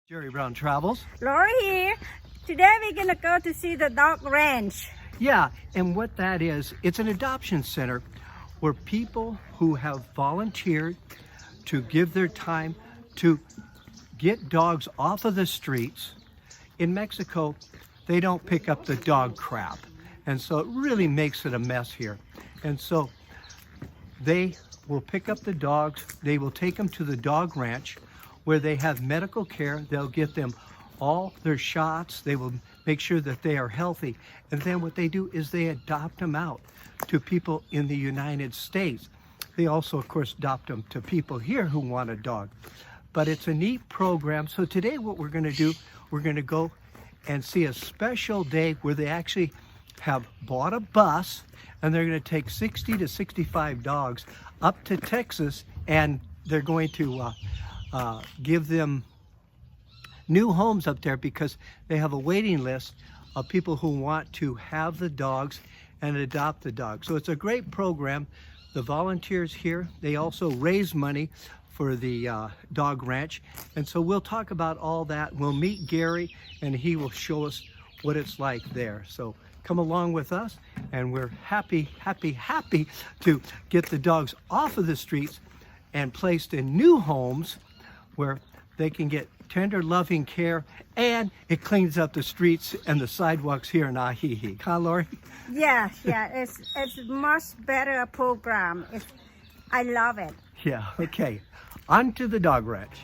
Jerry Brown Travels. Laura here. Today we're gonna go to see the dog ranch. Yeah, and what that is, it's an adoption center where people who have volunteered to give their time to get dogs off of the streets. In Mexico, they don't pick up the dog crap, and so it really makes it a mess here. And so they will pick up the dogs, they will take them to the dog ranch where they have medical care. They'll get them all their shots. They will make sure that they are healthy. And then what they do is they adopt them out to people in the United States. They also, of course, adopt them to people here who want a dog. But it's a neat program. So today what we're gonna do, we're gonna go and see a special day where they actually have bought a bus and they're gonna take 60 to 65 dogs up to Texas, and they're going to give them new homes up there because they have a waiting list of people who want to have the dogs and adopt the dogs. So it's a great program. The volunteers here, they also raise money for the dog ranch. And so we'll talk about all that. We'll meet Gary and he will show us what it's like there. So come along with us, and we're happy to get the dogs off of the streets and placed in new homes where they can get tender, loving care, and it cleans up the streets and the sidewalks here in Ajijic. Huh, Lori? Yeah, it's much better program. I love it. Yeah, okay. On to the dog ranch.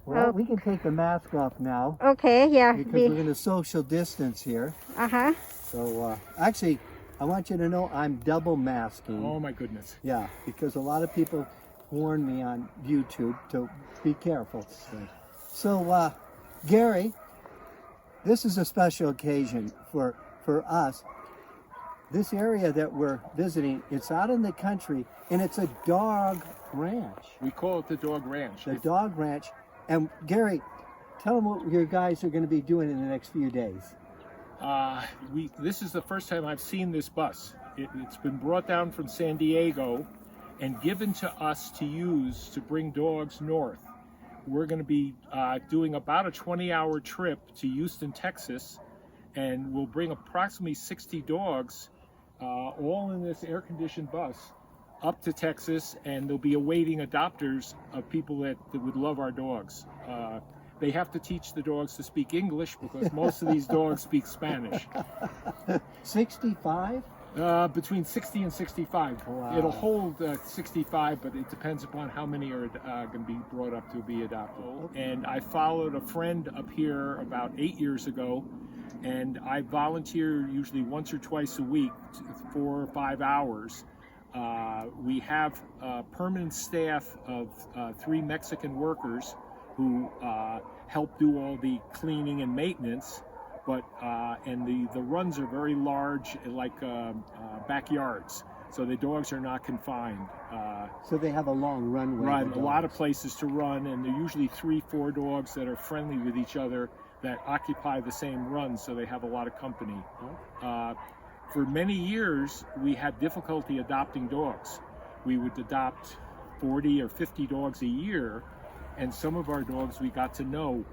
Well, we can take the mask off now. Okay, yeah. Because we're going to social distance here. Uh-huh. So, actually, I want you to know I'm double masking. Oh my goodness. Yeah, because a lot of people warn me on YouTube to be careful. Right. So, Gary, this is a special occasion for us. This area that we're visiting, it's out in the country, and it's a dog ranch. We call it the dog ranch. The dog ranch. And Gary, tell them what your guys are going to be doing in the next few days. This is the first time I've seen this bus. It's been brought down from San Diego and given to us to use to bring dogs north. We're going to be doing about a 20-hour trip to Houston, Texas, and we'll bring approximately 60 dogs, all in this air-conditioned bus, up to Texas, and they'll be awaiting adopters of people that would love our dogs. They have to teach the dogs to speak English because most of these dogs speak Spanish. 65? Between 60 and 65. Wow. It'll hold 65, but it depends upon how many are going to be brought up to be adopted. And I followed a friend up here about 8 years ago, and I volunteer usually once or twice a week, 4 or 5 hours. We have a permanent staff of 3 Mexican workers who help do all the cleaning and maintenance, but and the runs are very large, like backyards, so the dogs are not confined. So they have a long runway. Right, a lot of places to run, and they're usually 3-4 dogs that are friendly with each other that occupy the same run, so they have a lot of company. For many years, we had difficulty adopting dogs. We would adopt 40 or 50 dogs a year, and some of our dogs we got to know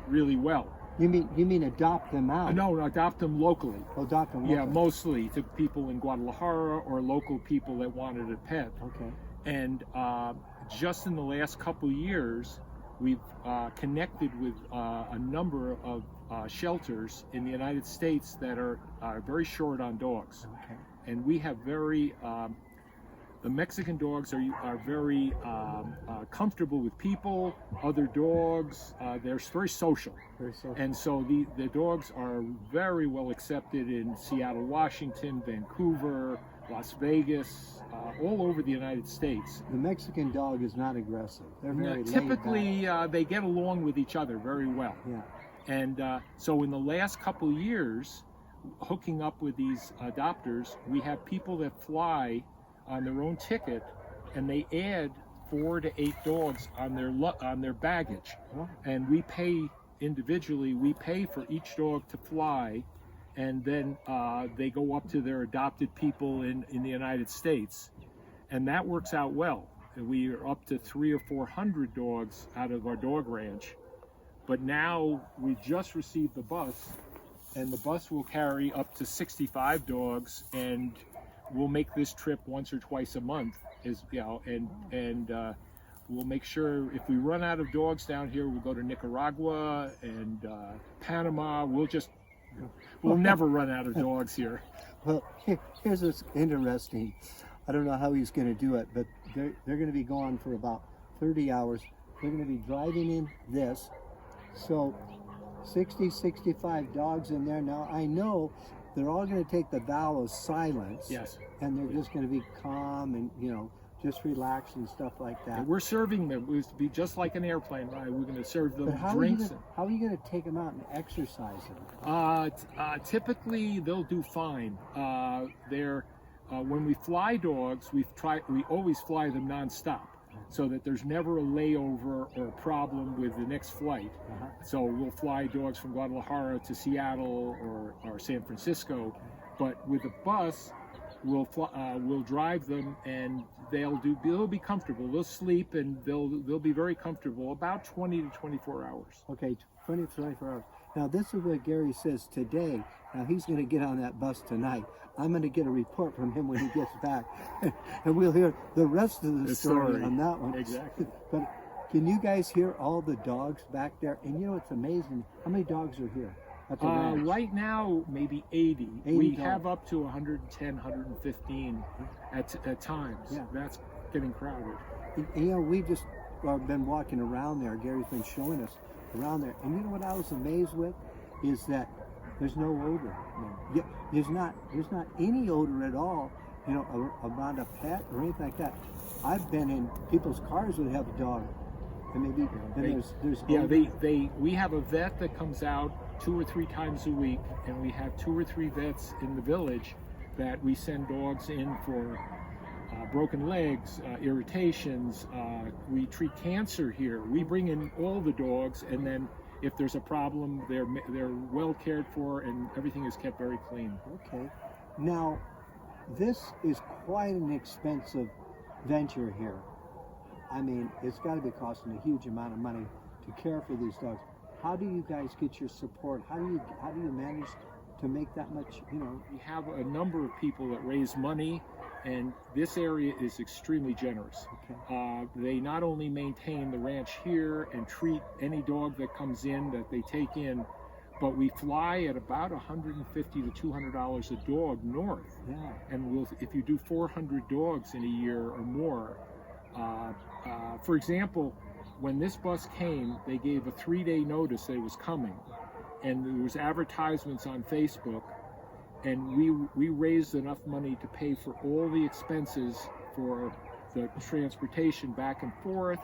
really well. You mean adopt them out? No, adopt them locally. Adopt them locally. Yeah, mostly to people in Guadalajara or local people that wanted a pet. Okay. And just in the last couple years, we've connected with a number of shelters in the United States that are very short on dogs. Okay. And we have very the Mexican dogs are very comfortable with people, other dogs. They're very social. Very social. And so the dogs are very well accepted in Seattle, Washington, Vancouver, Las Vegas, all over the United States. The Mexican dog is not aggressive. They're very typically they get along with each other very well. Yeah. And so in the last couple of years, hooking up with these adopters, we have people that fly on their own ticket, and they add 4 to 8 dogs on their baggage. Oh. And we pay individually. We pay for each dog to fly, and then they go up to their adopted people in the United States, and that works out well. we are up to 300 or 400 dogs out of our dog ranch. But now we just received the bus, and the bus will carry up to 65 dogs, and we'll make this trip once or twice a month, and we'll make sure if we run out of dogs down here, we'll go to Nicaragua and Panama. We'll never run out of dogs here. Well, here's what's interesting. I don't know how he's going to do it, but they're going to be gone for about 30 hours. They're going to be driving in this. So 60, 65 dogs in there. Now, I know they're all going to take the vow of silence. Yes. And they're just going to be calm and, just relax and stuff like that. And we're serving them. It was to be just like an airplane ride. We're going to serve them But how drinks. are you going to take them out and exercise them? Typically, they'll do fine. When we fly dogs, we always fly them nonstop, so that there's never a layover or a problem with the next flight. So we'll fly dogs from Guadalajara to Seattle or San Francisco, but with a bus, we'll drive them, and they'll be comfortable. They'll sleep, and they'll be very comfortable about 20 to 24 hours. Okay, 20 to 24 hours. Now, this is what Gary says today. Now, he's going to get on that bus tonight. I'm going to get a report from him when he gets back, and we'll hear the rest of the story on that one. Exactly. But can you guys hear all the dogs back there? And it's amazing. How many dogs are here at the ranch? Right now, maybe 80. 80 we dogs. have up to 110, 115 at times. Yeah. That's getting crowded. We just been walking around there. Gary's been showing us around there. And you know what I was amazed with? Is that there's no odor. Yeah, there's not any odor at all, around a pet or anything like that. I've been in people's cars that have a dog, and maybe there's odor. We have a vet that comes out 2 or 3 times a week, and we have 2 or 3 vets in the village that we send dogs in for broken legs, irritations. We treat cancer here. We bring in all the dogs, and then if there's a problem, they're well cared for, and everything is kept very clean. Okay. Now, this is quite an expensive venture here. I mean, it's got to be costing a huge amount of money to care for these dogs. How do you guys get your support? How do you manage to make that much? We have a number of people that raise money, and this area is extremely generous. Okay. They not only maintain the ranch here and treat any dog that comes in that they take in, but we fly at about $150 to $200 a dog north. Yeah. And if you do 400 dogs in a year or more, for example, when this bus came, they gave a 3-day notice that it was coming, and there was advertisements on Facebook. And we raised enough money to pay for all the expenses for the transportation back and forth,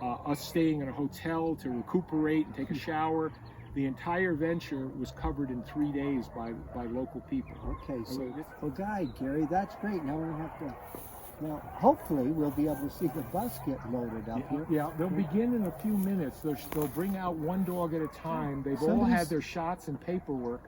us staying in a hotel to recuperate and take a shower. The entire venture was covered in 3 days by local people. Okay, so Gary, that's great. Now we're gonna have to. Now, hopefully, we'll be able to see the bus get loaded up here. Yeah, they'll begin in a few minutes. They'll bring out 1 dog at a time. They've all had their shots and paperwork.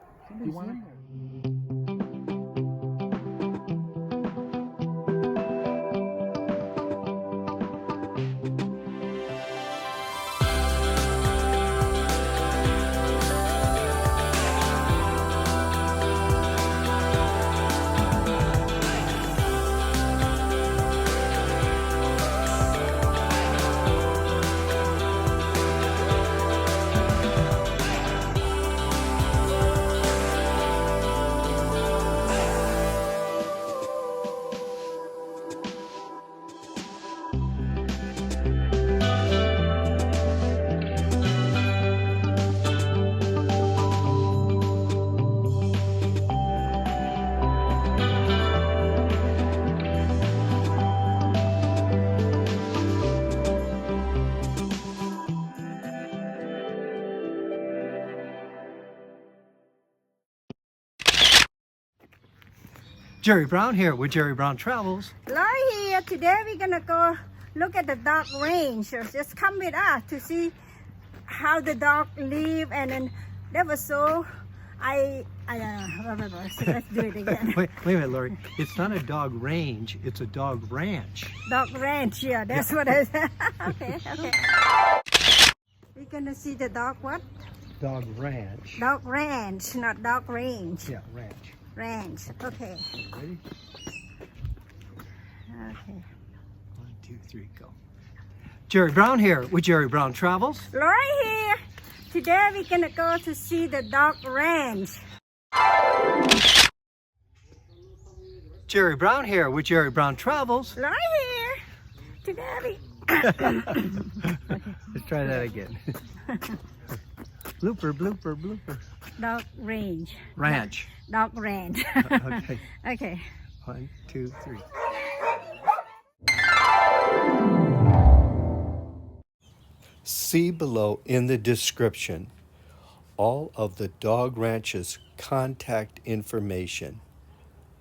Jerry Brown here with Jerry Brown Travels. Laurie here. Today we're gonna go look at the dog range. So just come with us to see how the dog live. And then that was so I don't know. Let's do it again. Wait a minute, Lori. It's not a dog range, it's a dog ranch. Dog ranch, yeah, that's what I said. Okay. We're gonna see the dog what? Dog ranch. Dog ranch, not dog range. Yeah, ranch. Ranch, okay. Ready? Okay. 1, 2, 3, go. Jerry Brown here with Jerry Brown Travels. Lori here. Today we're gonna go to see the dog ranch. Jerry Brown here with Jerry Brown Travels. Lori here. Today we... Let's try that again. Blooper, blooper, blooper. Dog range. Ranch. Dog ranch. Okay. Okay. 1, 2, 3. See below in the description all of the dog ranch's contact information,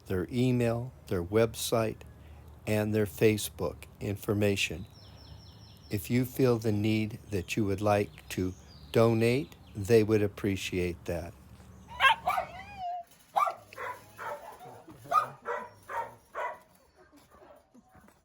their email, their website, and their Facebook information. If you feel the need that you would like to donate, they would appreciate that.